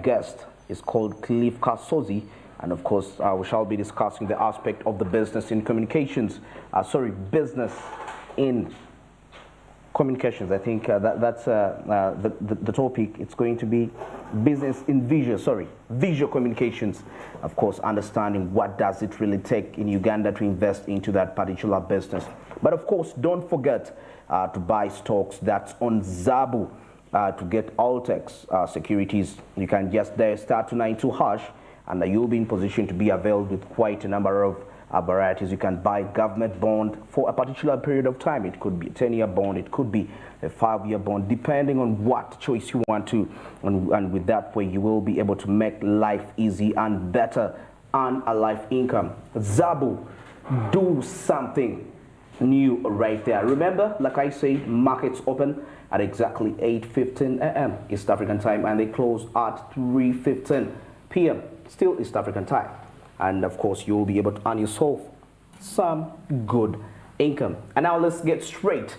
guest is called Cliff Kasozi, and of course, we shall be discussing the aspect of the business in communications. Business in communications. I think that's the topic. It's going to be business in visual communications. Of course, understanding what does it really take in Uganda to invest into that particular business. But of course, don't forget to buy stocks that's on Zabu to get Altex securities. You can just dial *292# and you'll be in position to be availed with quite a number of varieties. You can buy government bond for a particular period of time. It could be a 10-year bond, it could be a 5-year bond, depending on what choice you want to. And with that way, you will be able to make life easy and better and a life income. Zabu, do something new right there. Remember, like I said, markets open at exactly 8:15 a.m. East African time, and they close at 3:15 p.m. still East African time. And of course, you'll be able to earn yourself some good income. And now let's get straight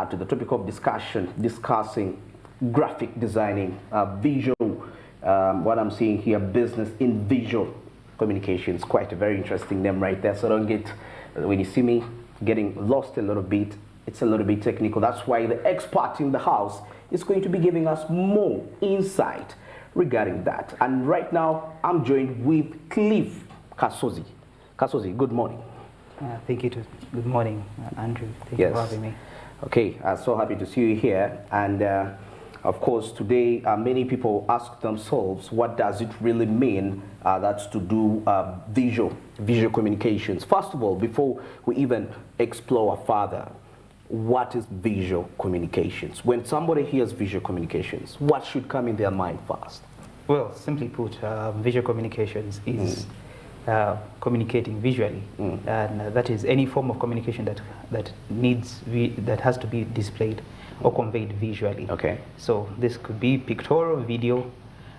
to the topic of discussion, discussing graphic designing, visual, what I'm seeing here, business in visual communications. Quite a very interesting name right there. So don't get, when you see me getting lost a little bit, it's a little bit technical. That's why the expert in the house is going to be giving us more insight regarding that. And right now, I'm joined with Cliff Kasozi. Kasozi, good morning. Thank you. Good morning, Andrew. Thank you for having me. Okay, so happy to see you here. And of course, today many people ask themselves, what does it really mean? That's to do visual communications. First of all, before we even explore further, what is visual communications? When somebody hears visual communications, what should come in their mind first? Well, simply put, visual communications is communicating visually, and that is any form of communication that has to be displayed or conveyed visually. Okay. So this could be pictorial, video,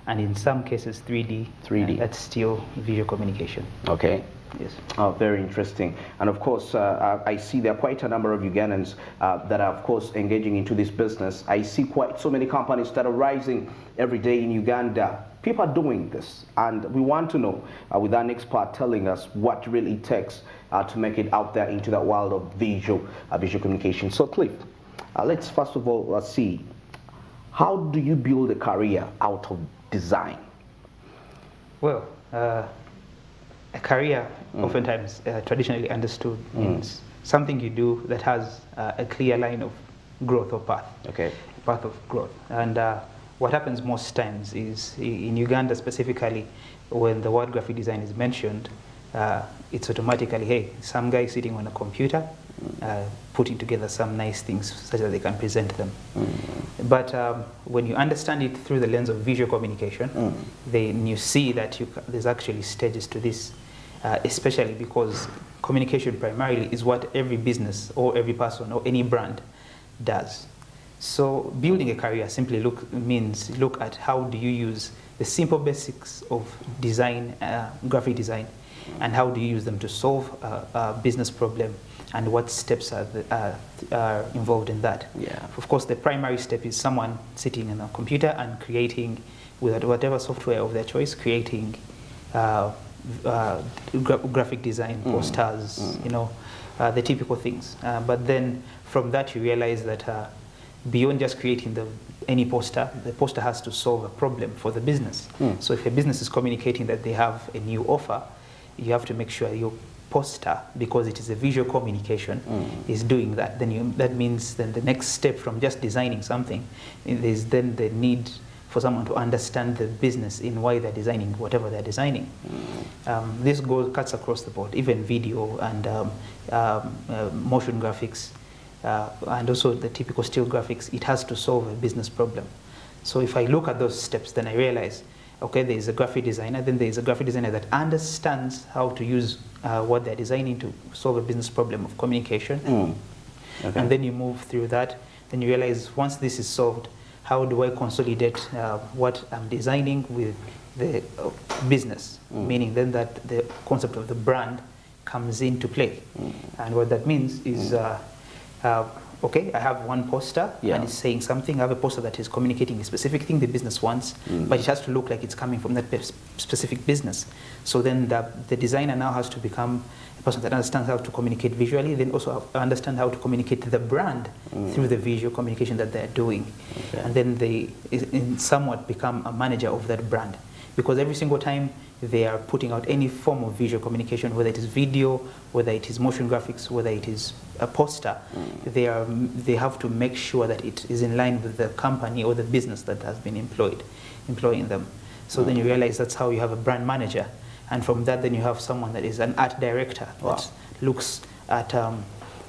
and in some cases 3D. 3D. That's still visual communication. Okay. Yes. Oh, very interesting. And of course, I see there are quite a number of Ugandans that are, of course, engaging into this business. I see quite so many companies that are rising every day in Uganda. People are doing this, and we want to know, with an expert telling us what really it takes to make it out there into the world of visual communication. So, Cliff, let's first of all see, how do you build a career out of design? Well, a career, oftentimes traditionally understood, means something you do that has a clear line of growth or path. Okay. Path of growth. And what happens most times is, in Uganda specifically, when the word graphic design is mentioned, it's automatically, hey, some guy sitting on a computer putting together some nice things such that they can present them. But when you understand it through the lens of visual communication, then you see that there's actually stages to this, especially because communication primarily is what every business or every person or any brand does. So building a career simply means look at how do you use the simple basics of design, graphic design, and how do you use them to solve a business problem, and what steps are involved in that. Yeah. Of course, the primary step is someone sitting on a computer and creating, with whatever software of their choice, creating graphic design, posters, the typical things. But then from that you realize that beyond just creating any poster, the poster has to solve a problem for the business. So if a business is communicating that they have a new offer, you have to make sure your poster, because it is a visual communication, is doing that. Then that means then the next step from just designing something is then the need for someone to understand the business in why they're designing whatever they're designing. This cuts across the board, even video and motion graphics, and also the typical still graphics. It has to solve a business problem. So if I look at those steps, then I realize, okay, there is a graphic designer, then there is a graphic designer that understands how to use what they're designing to solve a business problem of communication. Okay. And then you move through that, then you realize once this is solved, how do I consolidate what I'm designing with the business? Meaning then that the concept of the brand comes into play. And what that means is okay, I have one poster and it's saying something. I have a poster that is communicating a specific thing the business wants, but it has to look like it's coming from that specific business. So then the designer now has to become a person that understands how to communicate visually, then also understand how to communicate the brand through the visual communication that they're doing. Okay. And then they somewhat become a manager of that brand. Because every single time they are putting out any form of visual communication, whether it is video, whether it is motion graphics, whether it is a poster, they have to make sure that it is in line with the company or the business that has been employing them. So then you realize that's how you have a brand manager. And from that, then you have someone that is an art director that looks at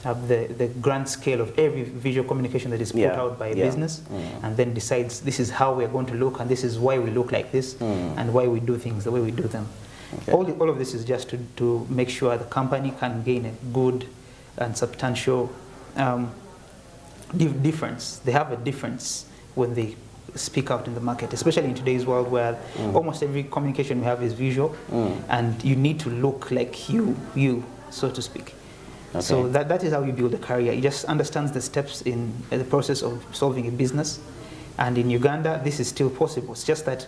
the grand scale of every visual communication that is put out by a business, and then decides this is how we're going to look, and this is why we look like this, and why we do things the way we do them. Okay. All of this is just to make sure the company can gain a good and substantial difference. They have a difference when they speak out in the market, especially in today's world where almost every communication we have is visual, and you need to look like you, so to speak. Okay. So that is how you build a career. It just understands the steps in the process of solving a business. And in Uganda, this is still possible. It's just that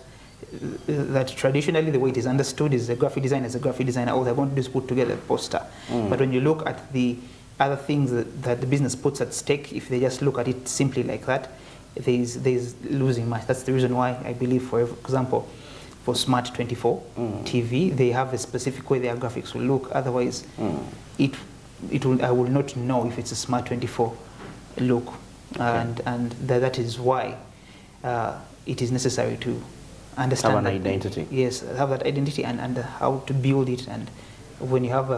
traditionally the way it is understood is a graphic designer is a graphic designer. All they want to do is put together a poster. But when you look at the other things that the business puts at stake, if they just look at it simply like that, there's losing much. That's the reason why I believe, for example, for Smart 24 TV, they have a specific way their graphics will look. Otherwise, I will not know if it's a Smart 24 look, and that is why it is necessary to understand have an identity. Yes, have that identity and how to build it. And when you have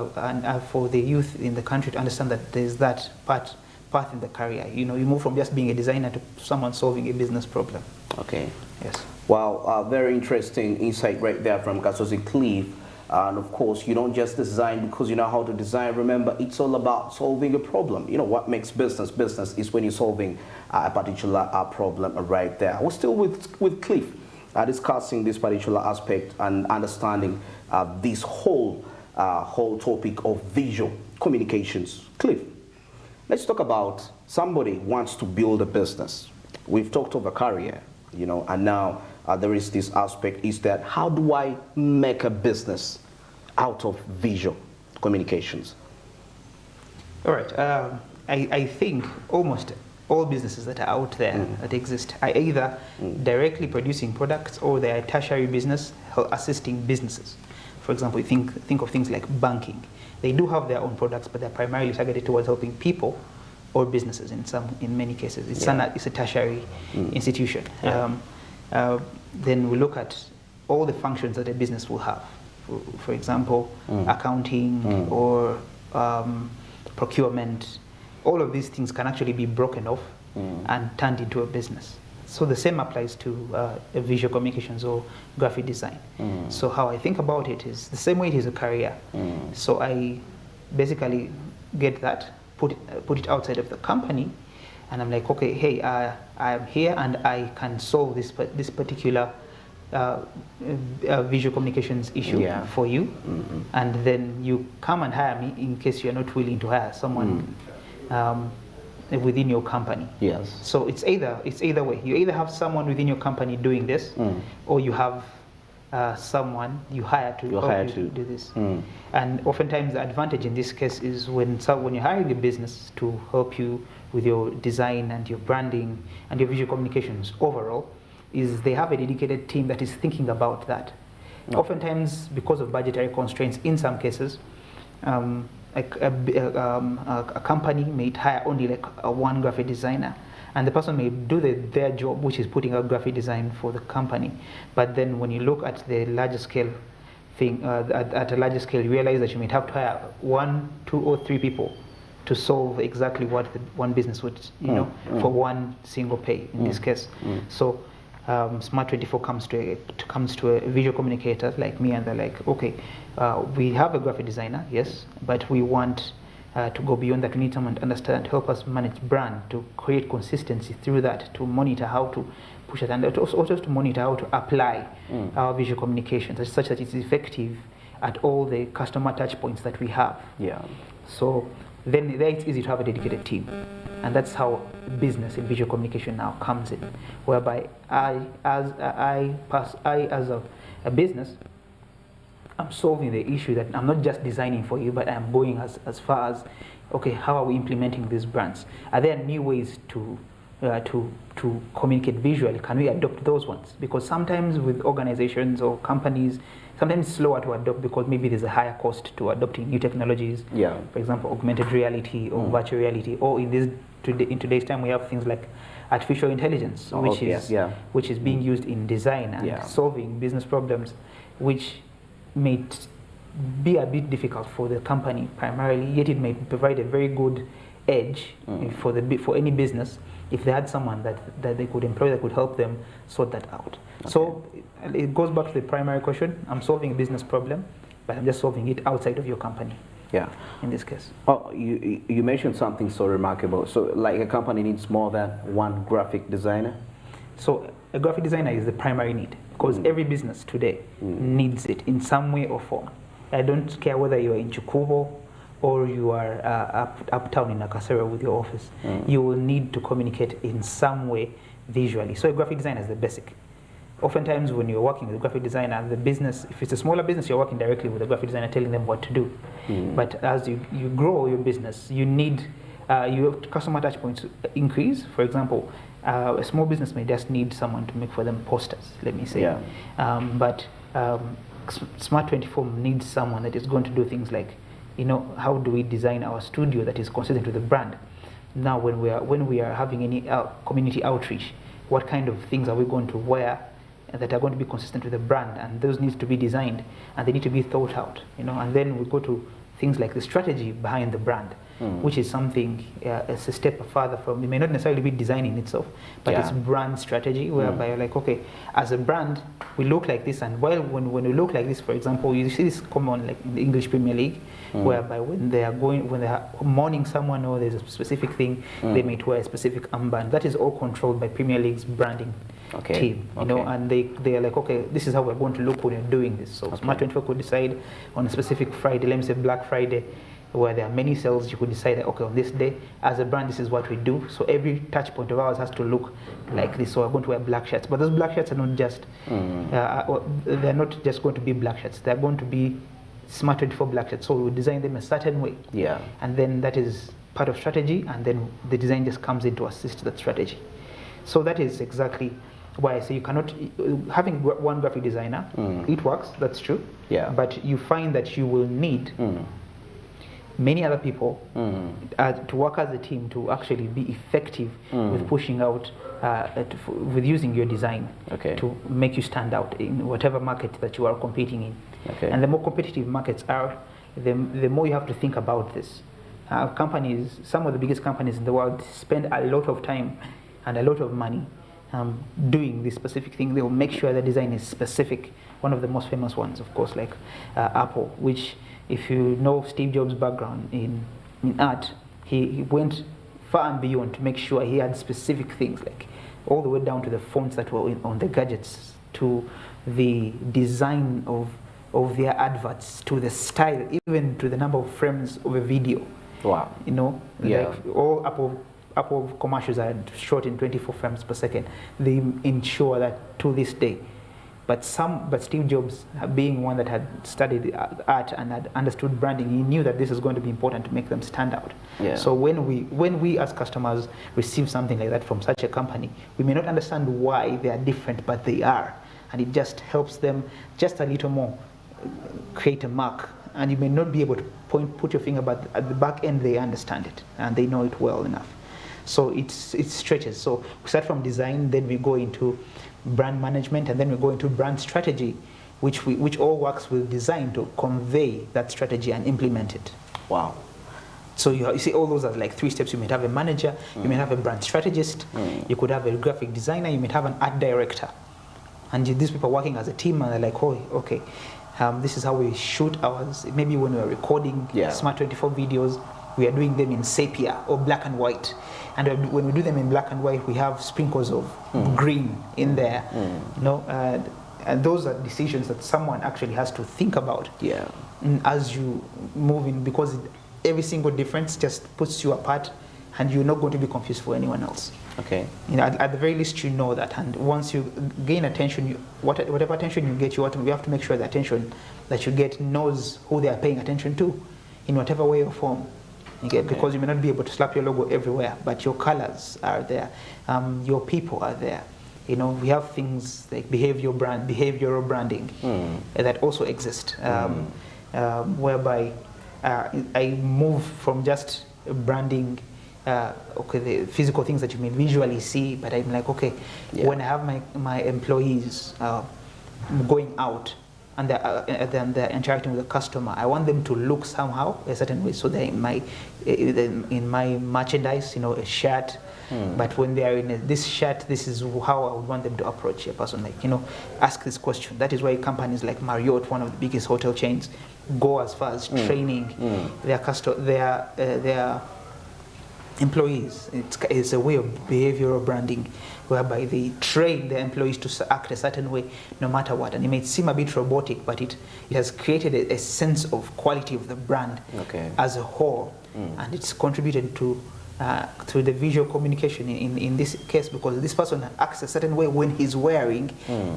for the youth in the country to understand that there's that path in the career, you move from just being a designer to someone solving a business problem. Okay. Yes. Wow, very interesting insight right there from Kasozi Cliff. And of course, you don't just design because you know how to design. Remember, it's all about solving a problem. What makes business is when you're solving a particular problem right there. We're still with Cliff discussing this particular aspect and understanding this whole topic of visual communications. Cliff, let's talk about somebody wants to build a business. We've talked of a career, and now there is this aspect, is that how do I make a business out of visual communications? All right. I think almost all businesses that are out there that exist are either directly producing products or they are a tertiary business assisting businesses. For example, you think of things like banking. They do have their own products, but they're primarily targeted towards helping people or businesses in many cases. It's a tertiary institution. Then we look at all the functions that a business will have. For example, accounting or procurement. All of these things can actually be broken off and turned into a business. So the same applies to visual communications or graphic design. So how I think about it is the same way it is a career. So I basically get that, put it outside of the company, and I'm like, okay, hey, I'm here and I can solve this particular visual communications issue for you, and then you come and hire me in case you're not willing to hire someone within your company. Yes. So it's either way. You either have someone within your company doing this, or you have someone you hire to do this. And oftentimes the advantage in this case is when you're hiring a business to help you with your design and your branding and your visual communications overall, is they have a dedicated team that is thinking about that. Oftentimes, because of budgetary constraints, in some cases, a company may hire only like one graphic designer, and the person may do their job, which is putting out graphic design for the company. But then when you look at the larger scale thing, at a larger scale, you realize that you may have to hire 1, 2, or 3 people to solve exactly what the one business would, for one single pay in this case. So Smart 24 comes to a visual communicator like me, and they're like, okay, we have a graphic designer, yes, but we want to go beyond that. We need someone to understand, help us manage brand, to create consistency through that, to monitor how to push it, and also to monitor how to apply our visual communications such that it's effective at all the customer touch points that we have. Yeah. So then there it's easy to have a dedicated team. And that's how business in visual communication now comes in, whereby I as a business, I'm solving the issue that I'm not just designing for you, but I'm going as far as, okay, how are we implementing these brands? Are there new ways to communicate visually? Can we adopt those ones? Because sometimes with organizations or companies, sometimes it's slower to adopt because maybe there's a higher cost to adopting new technologies. Yeah. For example, augmented reality or virtual reality, or in today's time we have things like artificial intelligence, which is being used in design and solving business problems, which may be a bit difficult for the company primarily, yet it may provide a very good edge for any business if they had someone that they could employ that could help them sort that out. Okay. So it goes back to the primary question. I'm solving a business problem, but I'm just solving it outside of your company. Yeah. In this case. Oh, you mentioned something so remarkable. So like a company needs more than one graphic designer? So a graphic designer is the primary need, because every business today needs it in some way or form. I don't care whether you're in Chukubo or you are uptown in Nakasero with your office. You will need to communicate in some way visually. So a graphic designer is the basic. Oftentimes when you're working with a graphic designer, the business, if it's a smaller business, you're working directly with a graphic designer telling them what to do. But as you grow your business, you need your customer touch points increase. For example, a small business may just need someone to make for them posters, let me say. But Smart 24 needs someone that is going to do things like, how do we design our studio that is consistent with the brand? Now, when we are having any community outreach, what kind of things are we going to wear that are going to be consistent with the brand? And those need to be designed, and they need to be thought out. And then we go to things like the strategy behind the brand, which is something it's a step further from. It may not necessarily be designing itself, but it's brand strategy, whereby you're like, okay, as a brand, we look like this, and when we look like this, for example, you see this common like in the English Premier League, whereby when they are mourning someone or there's a specific thing, they may wear a specific armband. That is all controlled by Premier League's branding team, and they are like, okay, this is how we're going to look when you're doing this. So Smart 24 could decide on a specific Friday, let me say Black Friday, where there are many sales, you could decide that, okay, on this day, as a brand, this is what we do. So every touch point of ours has to look like this. So we're going to wear black shirts. But those black shirts are not just, they're not just going to be black shirts. They're going to be Smart 24 black shirts. So we design them a certain way. Yeah. And then that is part of strategy, and then the design just comes in to assist that strategy. So that is exactly why I say you cannot, having one graphic designer, it works, that's true. Yeah. But you find that you will need many other people to work as a team to actually be effective with pushing out, with using your design to make you stand out in whatever market that you are competing in. And the more competitive markets are, the more you have to think about this. Companies, some of the biggest companies in the world spend a lot of time and a lot of money doing this specific thing. They will make sure the design is specific. One of the most famous ones, of course, like Apple, which, if you know Steve Jobs' background in art, he went far and beyond to make sure he had specific things, like all the way down to the fonts that were on the gadgets, to the design of their adverts, to the style, even to the number of frames of a video. Wow. Like all Apple commercials are shot in 24 frames per second. They ensure that to this day. But Steve Jobs, being one that had studied art and had understood branding, he knew that this is going to be important to make them stand out. Yeah. So when we as customers receive something like that from such a company, we may not understand why they are different, but they are. And it just helps them just a little more create a mark. And you may not be able to put your finger, but at the back end they understand it and they know it well enough. So it stretches. So we start from design, then we go into brand management, and then we go into brand strategy, which all works with design to convey that strategy and implement it. Wow. So you see, all those are like 3 steps. You might have a manager, you may have a brand strategist, you could have a graphic designer, you might have an art director. And these people are working as a team, and they're like, oh, okay, this is how we shoot ours. Maybe when we're recording Smart 24 videos, we are doing them in sepia or black and white. And when we do them in black and white, we have sprinkles of green in there. And those are decisions that someone actually has to think about as you move in, because every single difference just puts you apart and you're not going to be confused for anyone else. Okay. You know, at the very least, you know that, and once you gain attention, whatever attention you get, we have to make sure the attention that you get knows who they are paying attention to, in whatever way or form. Okay. Because you may not be able to slap your logo everywhere, but your colors are there, your people are there. You know, we have things like behavioral branding that also exist, whereby I move from just branding the physical things that you may visually see, but I'm like, okay, when I have my employees going out and they're interacting with the customer, I want them to look somehow a certain way. So they're in my merchandise, you know, a shirt. But when they are in this shirt, this is how I would want them to approach a person. Like, you know, ask this question. That is why companies like Marriott, one of the biggest hotel chains, go as far as training their employees. It's a way of behavioral branding, whereby they train their employees to act a certain way no matter what. And it may seem a bit robotic, but it has created a sense of quality of the brand as a whole. And it's contributed to the visual communication in this case, because this person acts a certain way when he's wearing,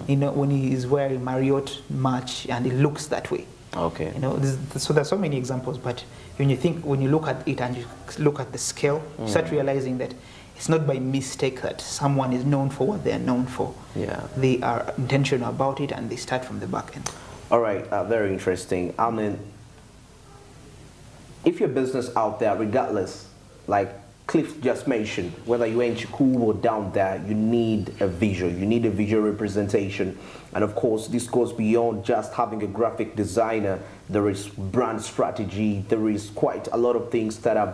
you know, when he is wearing Marriott merch, and it looks that way. Okay. You know, so there's so many examples, but when you look at it and you look at the scale, you start realizing that it's not by mistake that someone is known for what they are known for. Yeah. They are intentional about it, and they start from the back end. All right, very interesting. I mean, if your business out there, regardless, like Cliff just mentioned, whether you're in Chiku or down there, you need a visual. You need a visual representation. And of course, this goes beyond just having a graphic designer. There is brand strategy. There is quite a lot of things that are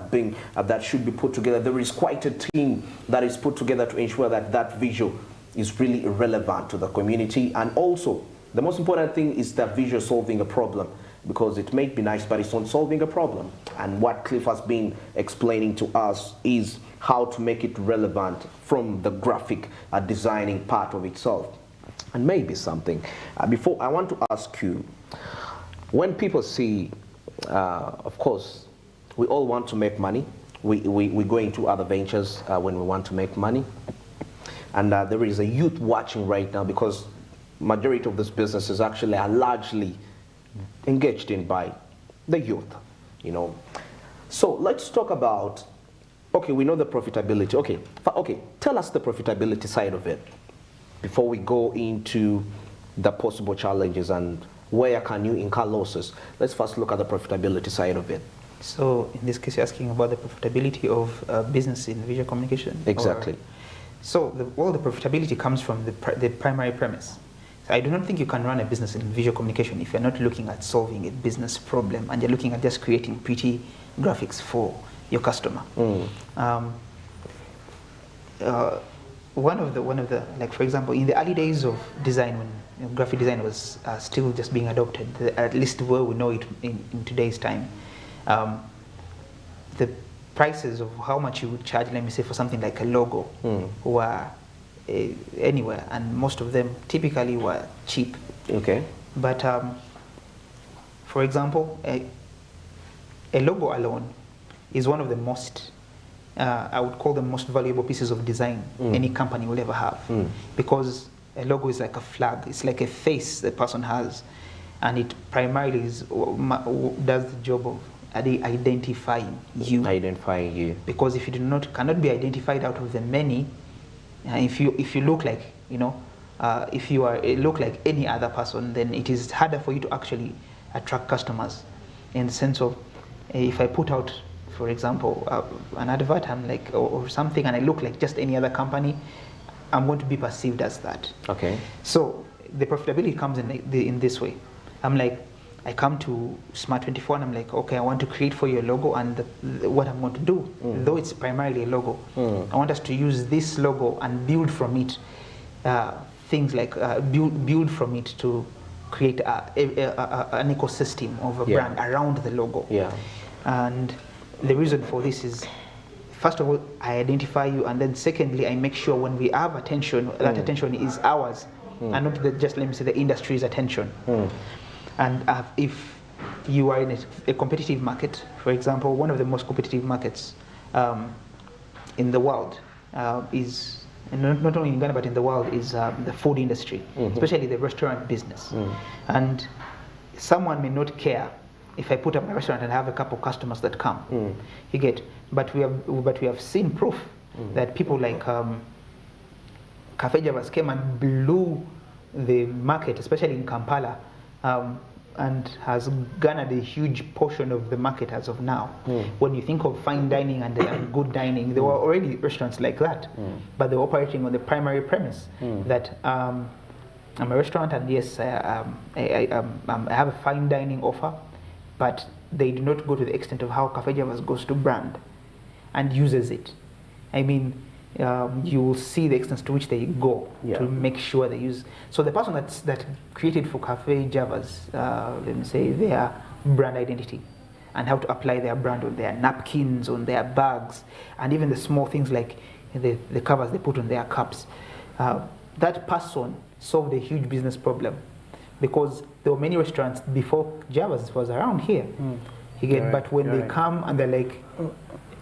that should be put together. There is quite a team that is put together to ensure that that visual is really relevant to the community. And also, the most important thing is that visual solving a problem. Because it may be nice, but it's not solving a problem. And what Cliff has been explaining to us is how to make it relevant from the graphic designing part of itself. And maybe something. Before, I want to ask you, when people see, of course, we all want to make money. We go into other ventures when we want to make money. And there is a youth watching right now, because majority of this businesses actually are largely engaged in by the youth, you know. So let's talk about, okay, we know the profitability. Okay, tell us the profitability side of it before we go into the possible challenges and where can you incur losses. Let's first look at the profitability side of it. So in this case, you're asking about the profitability of business in visual communication? Exactly. So all the profitability comes from the primary premise. I do not think you can run a business in visual communication if you're not looking at solving a business problem and you're looking at just creating pretty graphics for your customer. One of the like, for example, in the early days of design, when graphic design was still just being adopted, at least where we know it in today's time, the prices of how much you would charge, let me say, for something like a logo were anywhere, and most of them typically were cheap. Okay. But for example, a logo alone is one of the most, I would call them most valuable pieces of design any company will ever have, because a logo is like a flag. It's like a face the person has, and it primarily does the job of identifying you. Identifying you. Because if you cannot be identified out of the many, if you look like, you know, if you look like any other person, then it is harder for you to actually attract customers. In the sense of, if I put out, for example, an advert, I'm like, or something, and I look like just any other company, I'm going to be perceived as that. Okay. So the profitability comes in this way. I'm like, I come to Smart24 and I'm like, okay, I want to create for you a logo, and what I'm going to do, though it's primarily a logo, I want us to use this logo and build from it things like build from it to create an ecosystem of a brand around the logo. Yeah. And the reason for this is, first of all, I identify you, and then secondly, I make sure when we have attention, that attention is ours, and not just, let me say, the industry's attention. And if you are in a competitive market, for example, one of the most competitive markets in the world is, and not only in Ghana but in the world, is the food industry, especially the restaurant business. And someone may not care if I put up my restaurant and have a couple customers that come. You get, but we have seen proof that people like Cafe Javas came and blew the market, especially in Kampala, and has garnered a huge portion of the market as of now. When you think of fine dining and good dining, there were already restaurants like that, but they're operating on the primary premise that I'm a restaurant, and yes, I have a fine dining offer, but they do not go to the extent of how Cafe Javas goes to brand and uses it. I mean, you will see the extent to which they go to make sure they use. So the person that created for Cafe Javas, let me say, their brand identity and how to apply their brand on their napkins, on their bags, and even the small things like the covers they put on their cups. That person solved a huge business problem, because there were many restaurants before Javas was around here. But when they come and they're like,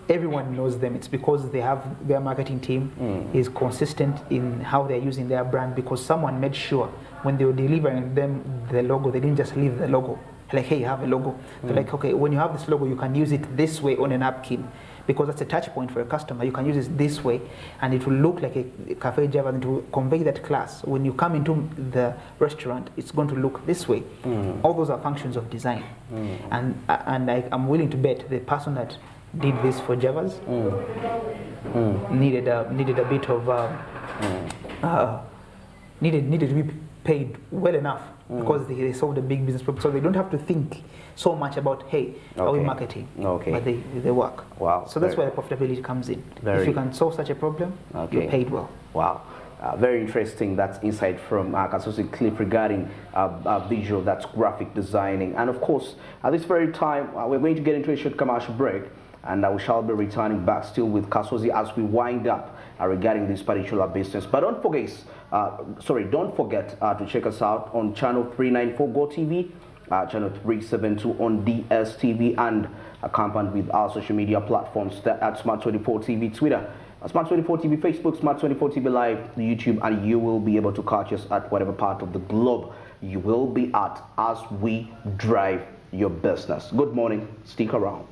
everyone knows them. It's because they have their marketing team is consistent in how they're using their brand, because someone made sure when they were delivering them the logo, they didn't just leave the logo. Like, hey, you have a logo. They're like, okay, when you have this logo, you can use it this way on a napkin, because that's a touch point for a customer. You can use it this way, and it will look like a Cafe Java, and it will convey that class. When you come into the restaurant, it's going to look this way. All those are functions of design. And I'm willing to bet the person that did this for Javas needed a bit of needed to be paid well enough, because they solved a big business problem, so they don't have to think so much about, hey, are we marketing? But they work. Wow. So that's where the profitability comes in. If you can solve such a problem, you're paid well. Wow. Very interesting. That's insight from Associate Cliff regarding visual, that's graphic designing. And of course, at this very time, we're going to get into a short commercial break, and we shall be returning back still with Kasozi as we wind up regarding this particular business. But don't forget, to check us out on channel 394 Go TV, channel 372 on DSTV, and accompanied with our social media platforms at Smart24 TV, Twitter, Smart24 TV, Facebook, Smart24 TV Live, YouTube, and you will be able to catch us at whatever part of the globe you will be at as we drive your business. Good morning. Stick around.